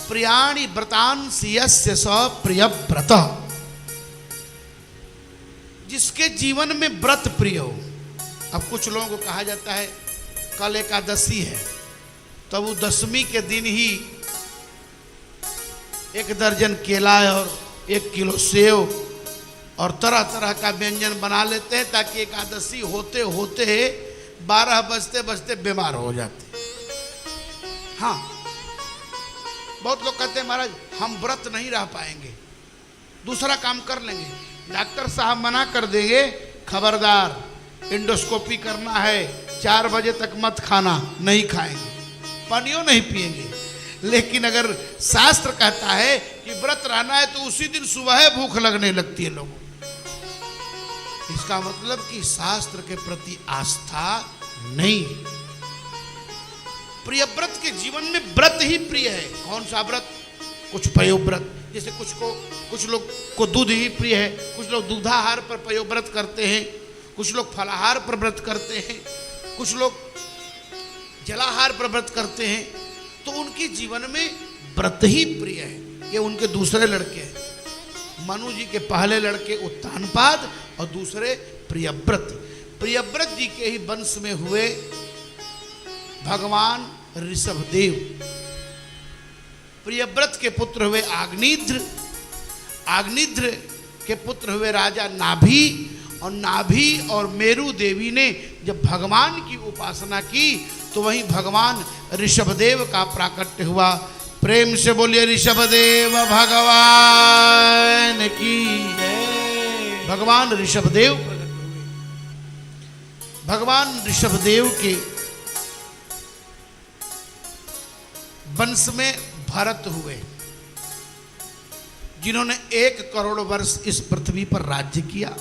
प्रियाणि व्रतांसि यस्य स प्रियव्रत, जिसके जीवन में व्रत प्रिय हो। अब कुछ लोगों को कहा जाता है कल एकादशी है, तब वो दशमी के दिन ही 1 दर्जन केला और 1 किलो सेव और तरह तरह का व्यंजन बना लेते हैं, ताकि एकादशी होते होते 12 बजते बजते बीमार हो जाते। हाँ, बहुत लोग कहते हैं महाराज हम व्रत नहीं रह पाएंगे, दूसरा काम कर लेंगे। डॉक्टर साहब मना कर देंगे, खबरदार इंडोस्कोपी करना है, 4 बजे तक मत खाना, नहीं खाएंगे, पानियों नहीं पिएंगे। लेकिन अगर शास्त्र कहता है कि व्रत रहना है तो उसी दिन सुबह भूख लगने लगती है लोगों। इसका मतलब कि शास्त्र के प्रति आस्था नहीं। प्रिय व्रत के जीवन में व्रत ही प्रिय है। कौन सा व्रत? कुछ पयोव्रत, जैसे कुछ लोग को दूध ही प्रिय है, कुछ लोग दूधाहार पर पयोव्रत करते हैं, कुछ लोग फलाहार पर व्रत करते हैं, कुछ लोग जलाहार पर व्रत करते हैं। तो उनके जीवन में व्रत ही प्रिय है। ये उनके दूसरे लड़के हैं। मनु जी के पहले लड़के उत्तानपाद और दूसरे प्रियव्रत। प्रियव्रत जी के ही वंश में हुए भगवान ऋषभदेव। प्रियव्रत के पुत्र हुए आग्निद्र, आग्निद्र के पुत्र हुए राजा नाभि, और नाभि और मेरु देवी ने जब भगवान की उपासना की तो वहीं भगवान ऋषभदेव का प्राकट्य हुआ। प्रेम से बोलिए ऋषभदेव भगवान की जय। भगवान ऋषभदेव प्रकट हुए। भगवान ऋषभदेव के वंश में भरत हुए, जिन्होंने 1 करोड़ वर्ष इस पृथ्वी पर राज्य किया।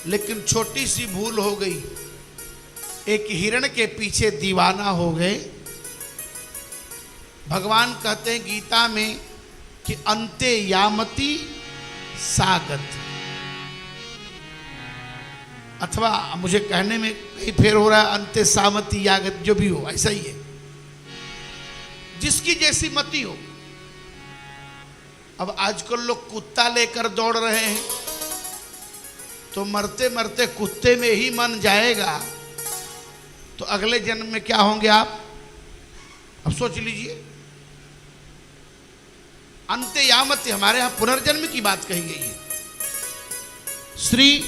लेकिन छोटी सी भूल हो गई, एक हिरण के पीछे दीवाना हो गए। भगवान कहते हैं गीता में कि अंते यामति सागत, अथवा मुझे कहने में कहीं फेर हो रहा है अंते सामति यागत, जो भी हो ऐसा ही है, जिसकी जैसी मति हो। अब आजकल लोग कुत्ता लेकर दौड़ रहे हैं, तो मरते मरते कुत्ते में ही मन जाएगा, तो अगले जन्म में क्या होंगे आप? अब सोच लीजिए। अंते यामति, हमारे यहां पुनर्जन्म की बात कही गई है। श्री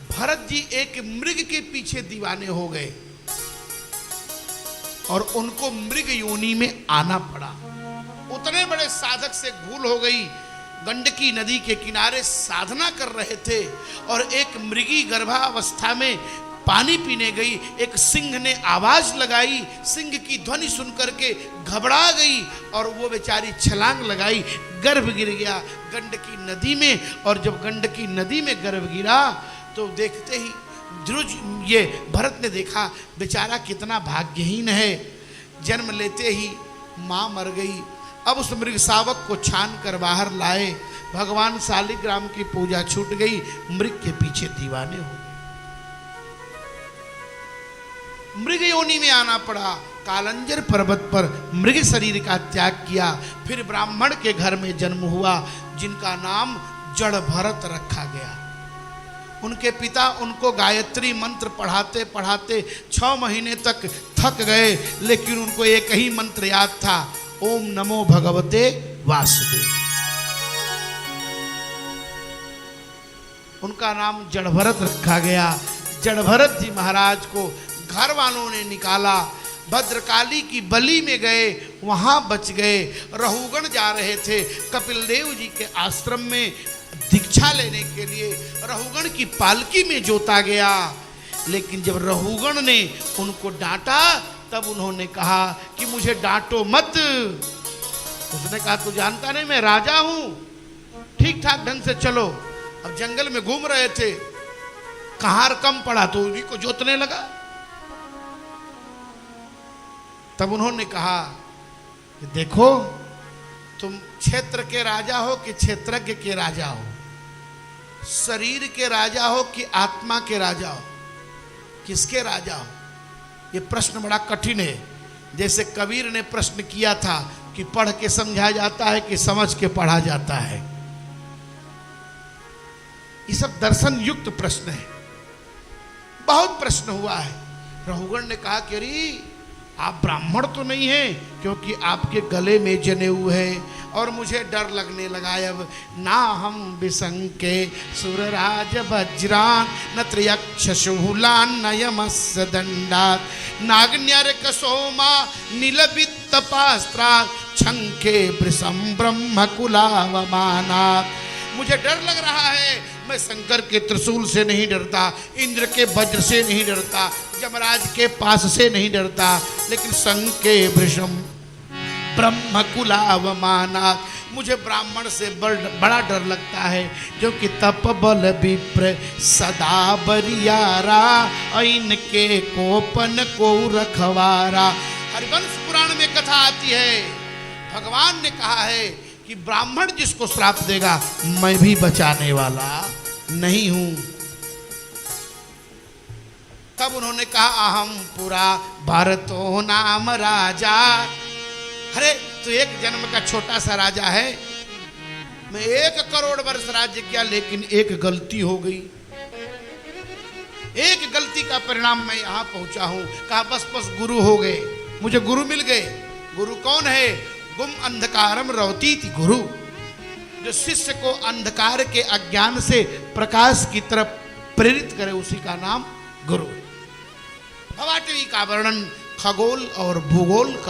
भरत जी एक मृग के पीछे दीवाने हो गए और उनको मृग योनि में आना पड़ा। उतने बड़े साधक से भूल हो गई। गंडकी नदी के किनारे साधना कर रहे थे और एक मृगी गर्भावस्था में पानी पीने गई। एक सिंह ने आवाज लगाई, सिंह की ध्वनि सुनकर के घबरा गई और वो बेचारी छलांग लगाई, गर्भ गिर गया गंडकी नदी में। और जब गंडकी नदी में गर्भ गिरा तो देखते ही ध्रुज ये भरत ने देखा बेचारा कितना भाग्यहीन है, जन्म लेते ही माँ मर गई। अब उस मृग शावक को छान कर बाहर लाए। भगवान शालिग्राम की पूजा छूट गई, मृग के पीछे दीवाने हो गए। मृग योनि में आना पड़ा। कालंजर पर्वत पर मृग शरीर का त्याग किया। फिर ब्राह्मण के घर में जन्म हुआ, जिनका नाम जड़ भरत रखा गया। उनके पिता उनको गायत्री मंत्र पढ़ाते पढ़ाते 6 महीने तक थक गए, लेकिन उनको एक ही मंत्र याद था, ओम नमो भगवते वासुदेव। उनका नाम जड़भरत रखा गया। जड़भरत जी महाराज को घर वालों ने निकाला, भद्रकाली की बलि में गए, वहां बच गए। रहुगण जा रहे थे कपिल देव जी के आश्रम में दीक्षा लेने के लिए, रहुगण की पालकी में जोता गया। लेकिन जब रहुगण ने उनको डांटा तब उन्होंने कहा कि मुझे डांटो मत। उसने कहा तू जानता नहीं मैं राजा हूं, ठीक ठाक ढंग से चलो। अब जंगल में घूम रहे थे, कहार कम पड़ा तो उन्हीं को जोतने लगा। तब उन्होंने कहा कि देखो तुम क्षेत्र के राजा हो कि क्षेत्रज्ञ के राजा हो, शरीर के राजा हो कि आत्मा के राजा हो, किसके राजा हो? ये प्रश्न बड़ा कठिन है। जैसे कबीर ने प्रश्न किया था कि पढ़ के समझा जाता है कि समझ के पढ़ा जाता है। ये सब दर्शन युक्त प्रश्न है। बहुत प्रश्न हुआ है। रघुगण ने कहा कि अरे आप ब्राह्मण तो नहीं हैं, क्योंकि आपके गले में जनेऊ है और मुझे डर लगने लगा। अब ना हम विसंके सुरराज वज्रान न त्र्यक्ष शूलान न यमस्य दंडात नागन्यर कसोमा नीलबित तपास्त्रा छंके वृषम ब्रह्म कुलावमानात्। मुझे डर लग रहा है, मैं शंकर के त्रिशूल से नहीं डरता, इंद्र के वज्र से नहीं डरता, यमराज के पास से नहीं डरता, लेकिन शंके वृषम ब्रह्म कुलावमानात् मुझे ब्राह्मण से बड़ा डर लगता है, क्योंकि तप बल विप्र सदा बरियारा इनके कोपन को रखवारा। हरिवंश पुराण में कथा आती है, भगवान ने कहा है कि ब्राह्मण जिसको श्राप देगा मैं भी बचाने वाला नहीं हूं। तब उन्होंने कहा अहम पुरा भारतो नाम राजा। अरे तो एक जन्म का छोटा सा राजा है, मैं 1 करोड़ वर्ष राज्य किया, लेकिन एक गलती हो गई, एक गलती का परिणाम मैं यहां पहुंचा हूं। कहा बस गुरु हो गए, मुझे गुरु मिल गए। गुरु कौन है? गुम अंधकारम रवतीति गुरु, जो शिष्य को अंधकार के अज्ञान से प्रकाश की तरफ प्रेरित करे, उसी का नाम गुरु है। भवाटवी का वर्णन खगोल और भूगोल का